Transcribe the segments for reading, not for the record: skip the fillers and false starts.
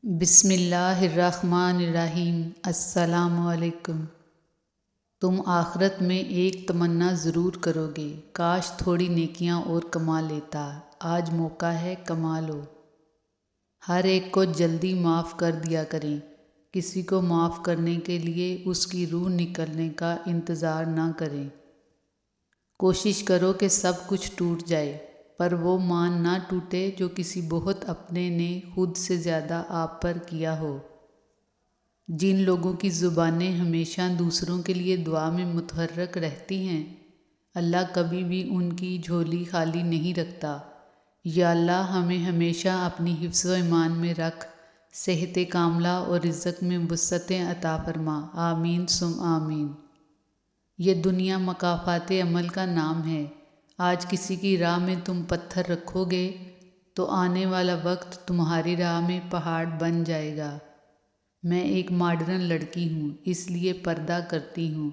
بسم اللہ الرحمن الرحیم۔ السلام علیکم۔ تم آخرت میں ایک تمنا ضرور کرو گے، کاش تھوڑی نیکیاں اور کما لیتا۔ آج موقع ہے، کما لو۔ ہر ایک کو جلدی معاف کر دیا کریں۔ کسی کو معاف کرنے کے لیے اس کی روح نکلنے کا انتظار نہ کریں۔ کوشش کرو کہ سب کچھ ٹوٹ جائے، پر وہ مان نہ ٹوٹے جو کسی بہت اپنے نے خود سے زیادہ آپ پر کیا ہو۔ جن لوگوں کی زبانیں ہمیشہ دوسروں کے لیے دعا میں متحرک رہتی ہیں، اللہ کبھی بھی ان کی جھولی خالی نہیں رکھتا۔ یا اللہ ہمیں ہمیشہ اپنی حفظ و ایمان میں رکھ، صحت کاملہ اور رزق میں وسعتیں عطا فرما۔ آمین ثم آمین۔ یہ دنیا مکافات عمل کا نام ہے۔ آج کسی کی راہ میں تم پتھر رکھو گے تو آنے والا وقت تمہاری راہ میں پہاڑ بن جائے گا۔ میں ایک ماڈرن لڑکی ہوں، اس لیے پردہ کرتی ہوں۔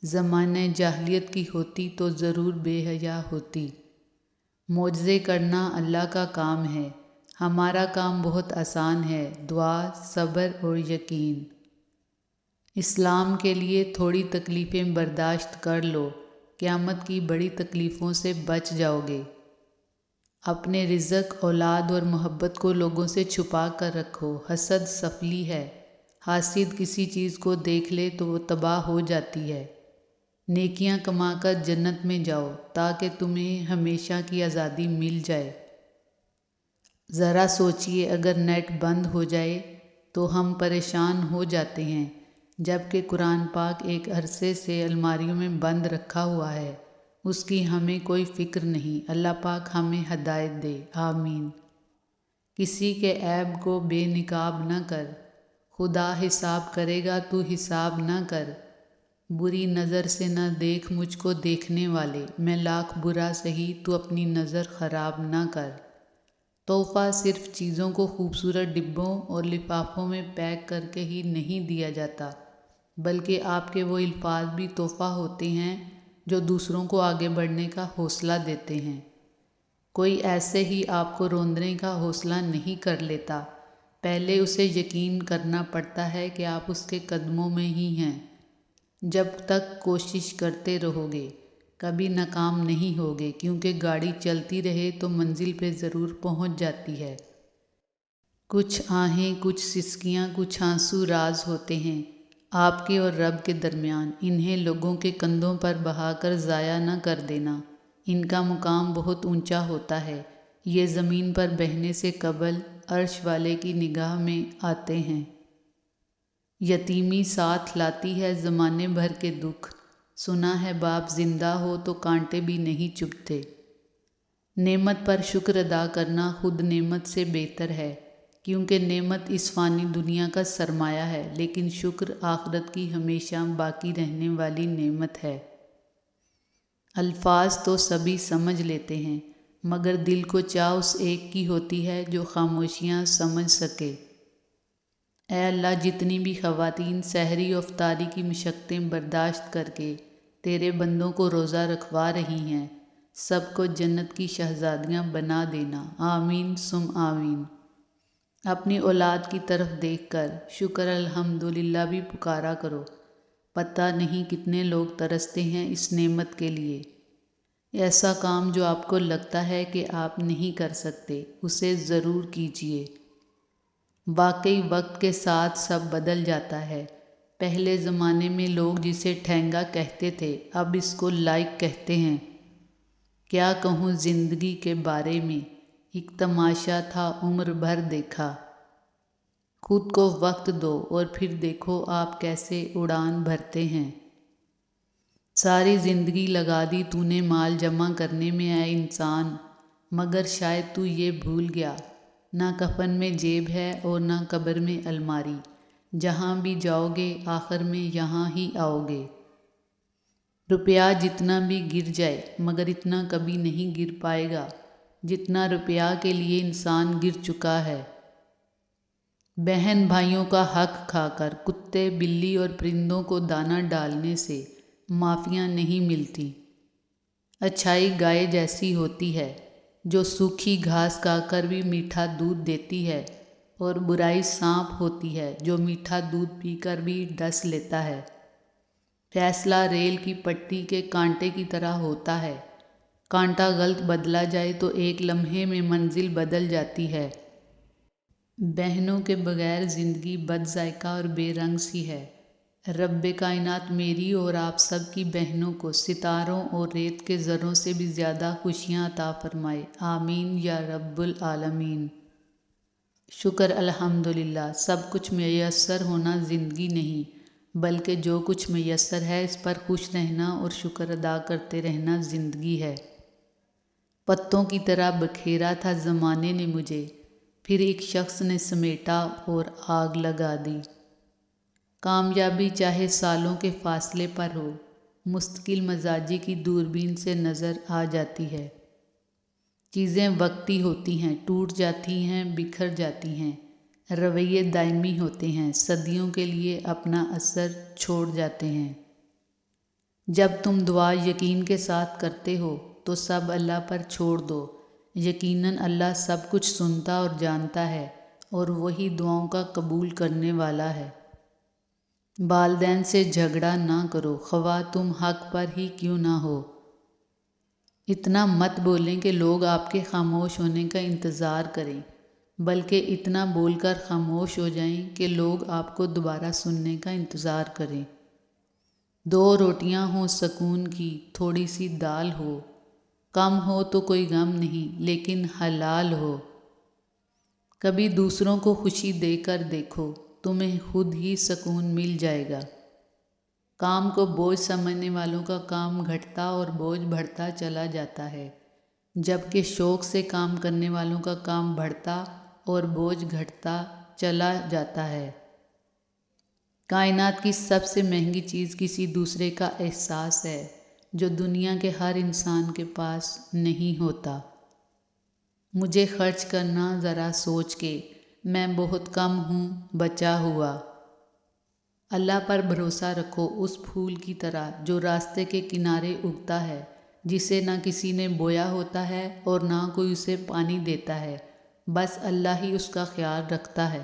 زمانہ جاہلیت کی ہوتی تو ضرور بے حیا ہوتی۔ معجزے کرنا اللہ کا کام ہے، ہمارا کام بہت آسان ہے، دعا، صبر اور یقین۔ اسلام کے لیے تھوڑی تکلیفیں برداشت کر لو، قیامت کی بڑی تکلیفوں سے بچ جاؤ گے۔ اپنے رزق، اولاد اور محبت کو لوگوں سے چھپا کر رکھو۔ حسد سفلی ہے۔ حاسد کسی چیز کو دیکھ لے تو وہ تباہ ہو جاتی ہے۔ نیکیاں کما کر جنت میں جاؤ تاکہ تمہیں ہمیشہ کی آزادی مل جائے۔ ذرا سوچئے، اگر نیٹ بند ہو جائے تو ہم پریشان ہو جاتے ہیں، جبکہ قرآن پاک ایک عرصے سے الماریوں میں بند رکھا ہوا ہے، اس کی ہمیں کوئی فکر نہیں۔ اللہ پاک ہمیں ہدایت دے، آمین۔ کسی کے عیب کو بے نقاب نہ کر، خدا حساب کرے گا، تو حساب نہ کر۔ بری نظر سے نہ دیکھ مجھ کو دیکھنے والے، میں لاکھ برا سہی، تو اپنی نظر خراب نہ کر۔ تحفہ صرف چیزوں کو خوبصورت ڈبوں اور لفافوں میں پیک کر کے ہی نہیں دیا جاتا، بلکہ آپ کے وہ الفاظ بھی تحفہ ہوتے ہیں جو دوسروں کو آگے بڑھنے کا حوصلہ دیتے ہیں۔ کوئی ایسے ہی آپ کو روندنے کا حوصلہ نہیں کر لیتا، پہلے اسے یقین کرنا پڑتا ہے کہ آپ اس کے قدموں میں ہی ہیں۔ جب تک کوشش کرتے رہو گے، کبھی ناکام نہیں ہوگے، کیونکہ گاڑی چلتی رہے تو منزل پہ ضرور پہنچ جاتی ہے۔ کچھ آہیں، کچھ سسکیاں، کچھ آنسو راز ہوتے ہیں آپ کے اور رب کے درمیان، انہیں لوگوں کے کندھوں پر بہا کر ضائع نہ کر دینا۔ ان کا مقام بہت اونچا ہوتا ہے، یہ زمین پر بہنے سے قبل عرش والے کی نگاہ میں آتے ہیں۔ یتیمی ساتھ لاتی ہے زمانے بھر کے دکھ، سنا ہے باپ زندہ ہو تو کانٹے بھی نہیں چبھتے۔ نعمت پر شکر ادا کرنا خود نعمت سے بہتر ہے، کیونکہ نعمت اس فانی دنیا کا سرمایہ ہے، لیکن شکر آخرت کی ہمیشہ باقی رہنے والی نعمت ہے۔ الفاظ تو سبھی سمجھ لیتے ہیں، مگر دل کو چاہ اس ایک کی ہوتی ہے جو خاموشیاں سمجھ سکے۔ اے اللہ، جتنی بھی خواتین سحری و افطاری کی مشقتیں برداشت کر کے تیرے بندوں کو روزہ رکھوا رہی ہیں، سب کو جنت کی شہزادیاں بنا دینا، آمین ثم آمین۔ اپنی اولاد کی طرف دیکھ کر شکر الحمدللہ بھی پکارا کرو، پتہ نہیں کتنے لوگ ترستے ہیں اس نعمت کے لیے۔ ایسا کام جو آپ کو لگتا ہے کہ آپ نہیں کر سکتے، اسے ضرور کیجیے۔ واقعی وقت کے ساتھ سب بدل جاتا ہے۔ پہلے زمانے میں لوگ جسے ٹھینگا کہتے تھے، اب اس کو لائک کہتے ہیں۔ کیا کہوں زندگی کے بارے میں، ایک تماشا تھا عمر بھر دیکھا۔ خود کو وقت دو اور پھر دیکھو آپ کیسے اڑان بھرتے ہیں۔ ساری زندگی لگا دی تو نے مال جمع کرنے میں اے انسان، مگر شاید تو یہ بھول گیا، نہ کفن میں جیب ہے اور نہ قبر میں الماری، جہاں بھی جاؤ گے آخر میں یہاں ہی آؤ گے۔ روپیہ جتنا بھی گر جائے مگر اتنا کبھی نہیں گر پائے گا جتنا روپیہ کے لیے انسان گر چکا ہے۔ بہن بھائیوں کا حق کھا کر کتے، بلی اور پرندوں کو دانہ ڈالنے سے معافیاں نہیں ملتی۔ اچھائی گائے جیسی ہوتی ہے جو سوکھی گھاس کھا کر بھی میٹھا دودھ دیتی ہے، اور برائی سانپ ہوتی ہے جو میٹھا دودھ پی کر بھی ڈس لیتا ہے۔ فیصلہ ریل کی پٹی کے کانٹے کی طرح ہوتا ہے، کانٹا غلط بدلا جائے تو ایک لمحے میں منزل بدل جاتی ہے۔ بہنوں کے بغیر زندگی بد ذائقہ اور بے رنگ سی ہے۔ رب کائنات میری اور آپ سب کی بہنوں کو ستاروں اور ریت کے ذروں سے بھی زیادہ خوشیاں عطا فرمائے، آمین یا رب العالمین۔ شکر الحمدللہ، سب کچھ میسر ہونا زندگی نہیں بلکہ جو کچھ میسر ہے اس پر خوش رہنا اور شکر ادا کرتے رہنا زندگی ہے۔ پتوں کی طرح بکھیرا تھا زمانے نے مجھے، پھر ایک شخص نے سمیٹا اور آگ لگا دی۔ کامیابی چاہے سالوں کے فاصلے پر ہو، مستقل مزاجی کی دوربین سے نظر آ جاتی ہے۔ چیزیں وقتی ہوتی ہیں، ٹوٹ جاتی ہیں، بکھر جاتی ہیں۔ رویے دائمی ہوتے ہیں، صدیوں کے لیے اپنا اثر چھوڑ جاتے ہیں۔ جب تم دعا یقین کے ساتھ کرتے ہو تو سب اللہ پر چھوڑ دو، یقیناً اللہ سب کچھ سنتا اور جانتا ہے اور وہی دعاؤں کا قبول کرنے والا ہے۔ والدین سے جھگڑا نہ کرو، خواہ تم حق پر ہی کیوں نہ ہو۔ اتنا مت بولیں کہ لوگ آپ کے خاموش ہونے کا انتظار کریں، بلکہ اتنا بول کر خاموش ہو جائیں کہ لوگ آپ کو دوبارہ سننے کا انتظار کریں۔ 2 روٹیاں ہوں سکون کی، تھوڑی سی دال ہو، کم ہو تو کوئی غم نہیں لیکن حلال ہو۔ کبھی دوسروں کو خوشی دے کر دیکھو، تمہیں خود ہی سکون مل جائے گا۔ کام کو بوجھ سمجھنے والوں کا کام گھٹتا اور بوجھ بڑھتا چلا جاتا ہے، جبکہ شوق سے کام کرنے والوں کا کام بڑھتا اور بوجھ گھٹتا چلا جاتا ہے۔ کائنات کی سب سے مہنگی چیز کسی دوسرے کا احساس ہے، جو دنیا کے ہر انسان کے پاس نہیں ہوتا۔ مجھے خرچ کرنا ذرا سوچ کے، میں بہت کم ہوں بچا ہوا۔ اللہ پر بھروسہ رکھو، اس پھول کی طرح جو راستے کے کنارے اگتا ہے، جسے نہ کسی نے بویا ہوتا ہے اور نہ کوئی اسے پانی دیتا ہے، بس اللہ ہی اس کا خیال رکھتا ہے۔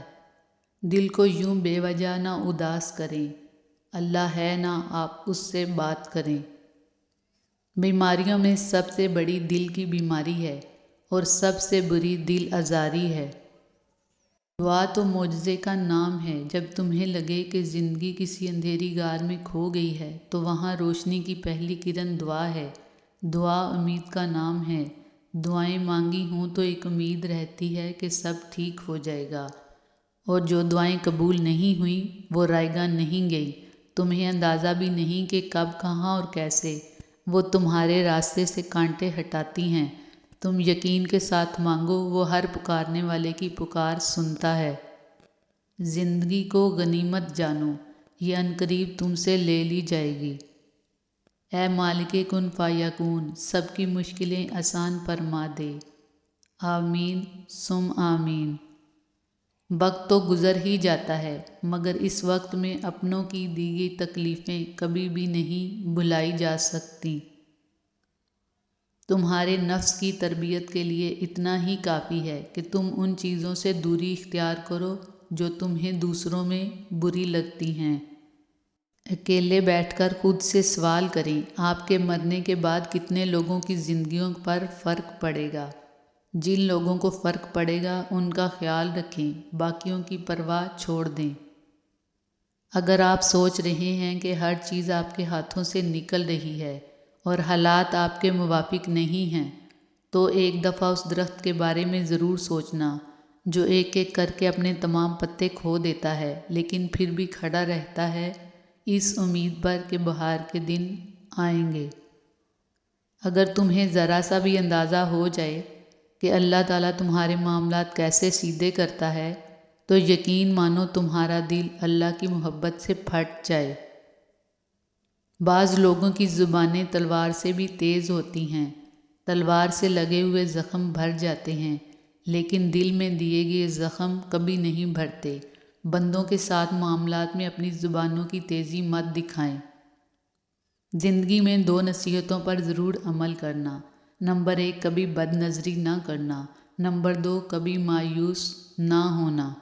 دل کو یوں بے وجہ نہ اداس کریں، اللہ ہے نہ آپ اس سے بات کریں۔ بیماریوں میں سب سے بڑی دل کی بیماری ہے اور سب سے بری دل آزاری ہے۔ دعا تو معجزے کا نام ہے۔ جب تمہیں لگے کہ زندگی کسی اندھیری غار میں کھو گئی ہے تو وہاں روشنی کی پہلی کرن دعا ہے۔ دعا امید کا نام ہے۔ دعائیں مانگی ہوں تو ایک امید رہتی ہے کہ سب ٹھیک ہو جائے گا، اور جو دعائیں قبول نہیں ہوئیں وہ رائے گاہ نہیں گئی۔ تمہیں اندازہ بھی نہیں کہ کب، کہاں اور کیسے وہ تمہارے راستے سے کانٹے ہٹاتی ہیں۔ تم یقین کے ساتھ مانگو، وہ ہر پکارنے والے کی پکار سنتا ہے۔ زندگی کو غنیمت جانو، یہ عنقریب تم سے لے لی جائے گی۔ اے مالک کن فیکون، سب کی مشکلیں آسان فرما دے، آمین ثم آمین۔ وقت تو گزر ہی جاتا ہے، مگر اس وقت میں اپنوں کی دی گئی تکلیفیں کبھی بھی نہیں بھلائی جا سکتی۔ تمہارے نفس کی تربیت کے لیے اتنا ہی کافی ہے کہ تم ان چیزوں سے دوری اختیار کرو جو تمہیں دوسروں میں بری لگتی ہیں۔ اکیلے بیٹھ کر خود سے سوال کریں، آپ کے مرنے کے بعد کتنے لوگوں کی زندگیوں پر فرق پڑے گا؟ جن لوگوں کو فرق پڑے گا ان کا خیال رکھیں، باقیوں کی پرواہ چھوڑ دیں۔ اگر آپ سوچ رہے ہیں کہ ہر چیز آپ کے ہاتھوں سے نکل رہی ہے اور حالات آپ کے موافق نہیں ہیں، تو ایک دفعہ اس درخت کے بارے میں ضرور سوچنا جو ایک ایک کر کے اپنے تمام پتے کھو دیتا ہے لیکن پھر بھی کھڑا رہتا ہے اس امید پر کہ بہار کے دن آئیں گے۔ اگر تمہیں ذرا سا بھی اندازہ ہو جائے کہ اللہ تعالیٰ تمہارے معاملات کیسے سیدھے کرتا ہے تو یقین مانو تمہارا دل اللہ کی محبت سے پھٹ جائے۔ بعض لوگوں کی زبانیں تلوار سے بھی تیز ہوتی ہیں، تلوار سے لگے ہوئے زخم بھر جاتے ہیں لیکن دل میں دیے گئے زخم کبھی نہیں بھرتے۔ بندوں کے ساتھ معاملات میں اپنی زبانوں کی تیزی مت دکھائیں۔ زندگی میں 2 نصیحتوں پر ضرور عمل کرنا۔ نمبر 1، کبھی بد نظری نہ کرنا۔ نمبر 2، کبھی مایوس نہ ہونا۔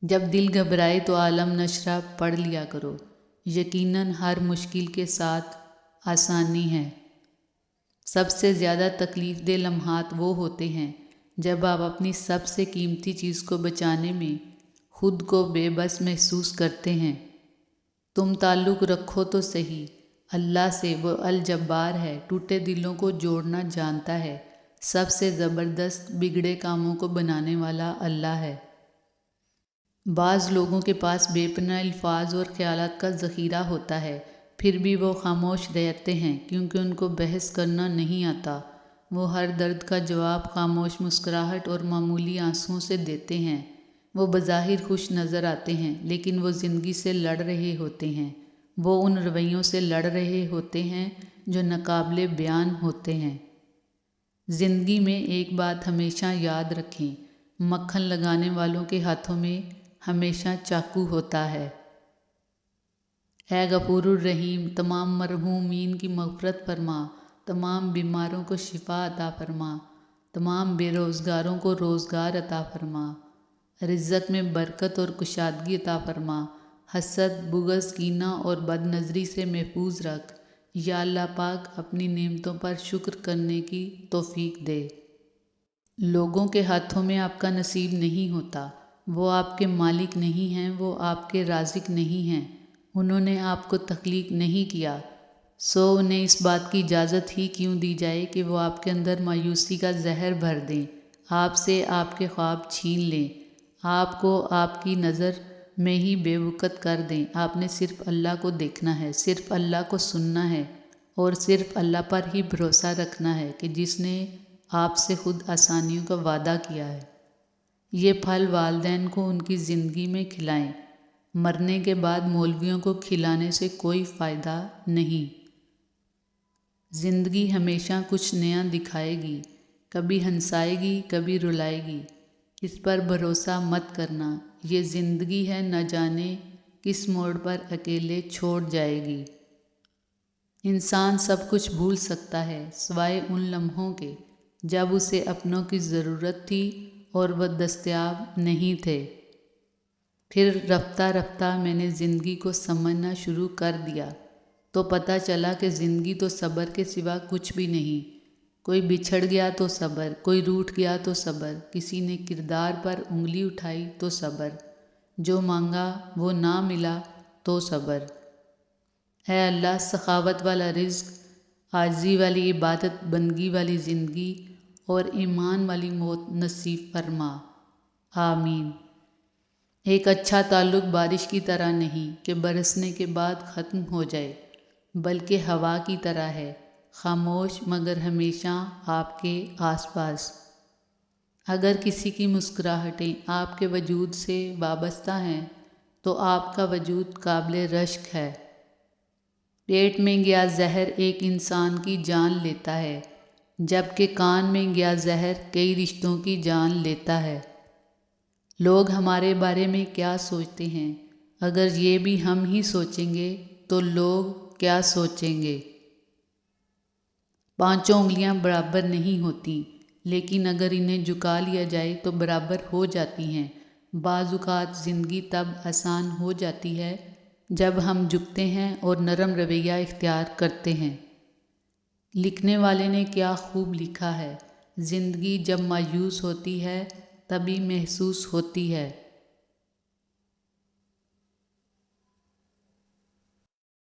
جب دل گھبرائے تو عالم نشرہ پڑھ لیا کرو، یقیناً ہر مشکل کے ساتھ آسانی ہے۔ سب سے زیادہ تکلیف دہ لمحات وہ ہوتے ہیں جب آپ اپنی سب سے قیمتی چیز کو بچانے میں خود کو بے بس محسوس کرتے ہیں۔ تم تعلق رکھو تو صحیح اللہ سے، وہ الجبار ہے، ٹوٹے دلوں کو جوڑنا جانتا ہے، سب سے زبردست بگڑے کاموں کو بنانے والا اللہ ہے۔ بعض لوگوں کے پاس بے پناہ الفاظ اور خیالات کا ذخیرہ ہوتا ہے، پھر بھی وہ خاموش رہتے ہیں کیونکہ ان کو بحث کرنا نہیں آتا۔ وہ ہر درد کا جواب خاموش مسکراہٹ اور معمولی آنسوؤں سے دیتے ہیں۔ وہ بظاہر خوش نظر آتے ہیں لیکن وہ زندگی سے لڑ رہے ہوتے ہیں۔ وہ ان رویوں سے لڑ رہے ہوتے ہیں جو ناقابل بیان ہوتے ہیں۔ زندگی میں ایک بات ہمیشہ یاد رکھیں، مکھن لگانے والوں کے ہاتھوں میں ہمیشہ چاقو ہوتا ہے۔ اے غفور الرحیم، تمام مرحومین کی مغفرت فرما، تمام بیماروں کو شفا عطا فرما، تمام بے روزگاروں کو روزگار عطا فرما، رزق میں برکت اور کشادگی عطا فرما، حسد، بغض، کینہ اور بد نظری سے محفوظ رکھ۔ یا اللہ پاک اپنی نعمتوں پر شکر کرنے کی توفیق دے۔ لوگوں کے ہاتھوں میں آپ کا نصیب نہیں ہوتا، وہ آپ کے مالک نہیں ہیں، وہ آپ کے رازق نہیں ہیں، انہوں نے آپ کو تخلیق نہیں کیا، سو انہیں اس بات کی اجازت ہی کیوں دی جائے کہ وہ آپ کے اندر مایوسی کا زہر بھر دیں، آپ سے آپ کے خواب چھین لیں، آپ کو آپ کی نظر میں ہی بے وقت کر دیں۔ آپ نے صرف اللہ کو دیکھنا ہے، صرف اللہ کو سننا ہے اور صرف اللہ پر ہی بھروسہ رکھنا ہے کہ جس نے آپ سے خود آسانیوں کا وعدہ کیا ہے۔ یہ پھل والدین کو ان کی زندگی میں کھلائیں، مرنے کے بعد مولویوں کو کھلانے سے کوئی فائدہ نہیں۔ زندگی ہمیشہ کچھ نیا دکھائے گی، کبھی ہنسائے گی، کبھی رلائے گی، اس پر بھروسہ مت کرنا، یہ زندگی ہے، نہ جانے کس موڑ پر اکیلے چھوڑ جائے گی۔ انسان سب کچھ بھول سکتا ہے سوائے ان لمحوں کے جب اسے اپنوں کی ضرورت تھی اور وہ دستیاب نہیں تھے۔ پھر رفتہ رفتہ میں نے زندگی کو سمجھنا شروع کر دیا تو پتہ چلا کہ زندگی تو صبر کے سوا کچھ بھی نہیں۔ کوئی بچھڑ گیا تو صبر، کوئی روٹھ گیا تو صبر، کسی نے کردار پر انگلی اٹھائی تو صبر، جو مانگا وہ نہ ملا تو صبر۔ اے اللہ، سخاوت والا رزق، عاجزی والی عبادت، بندگی والی زندگی اور ایمان والی موت نصیب فرما، آمین۔ ایک اچھا تعلق بارش کی طرح نہیں کہ برسنے کے بعد ختم ہو جائے، بلکہ ہوا کی طرح ہے، خاموش مگر ہمیشہ آپ کے آس پاس۔ اگر کسی کی مسکراہٹیں آپ کے وجود سے وابستہ ہیں تو آپ کا وجود قابل رشک ہے۔ پیٹ میں گیا زہر ایک انسان کی جان لیتا ہے، جبکہ کان میں گیا زہر کئی رشتوں کی جان لیتا ہے۔ لوگ ہمارے بارے میں کیا سوچتے ہیں، اگر یہ بھی ہم ہی سوچیں گے تو لوگ کیا سوچیں گے؟ پانچوں انگلیاں برابر نہیں ہوتی، لیکن اگر انہیں جھکا لیا جائے تو برابر ہو جاتی ہیں۔ بعض اوقات زندگی تب آسان ہو جاتی ہے جب ہم جھکتے ہیں اور نرم رویہ اختیار کرتے ہیں۔ لکھنے والے نے کیا خوب لکھا ہے، زندگی جب مایوس ہوتی ہے تبھی محسوس ہوتی ہے۔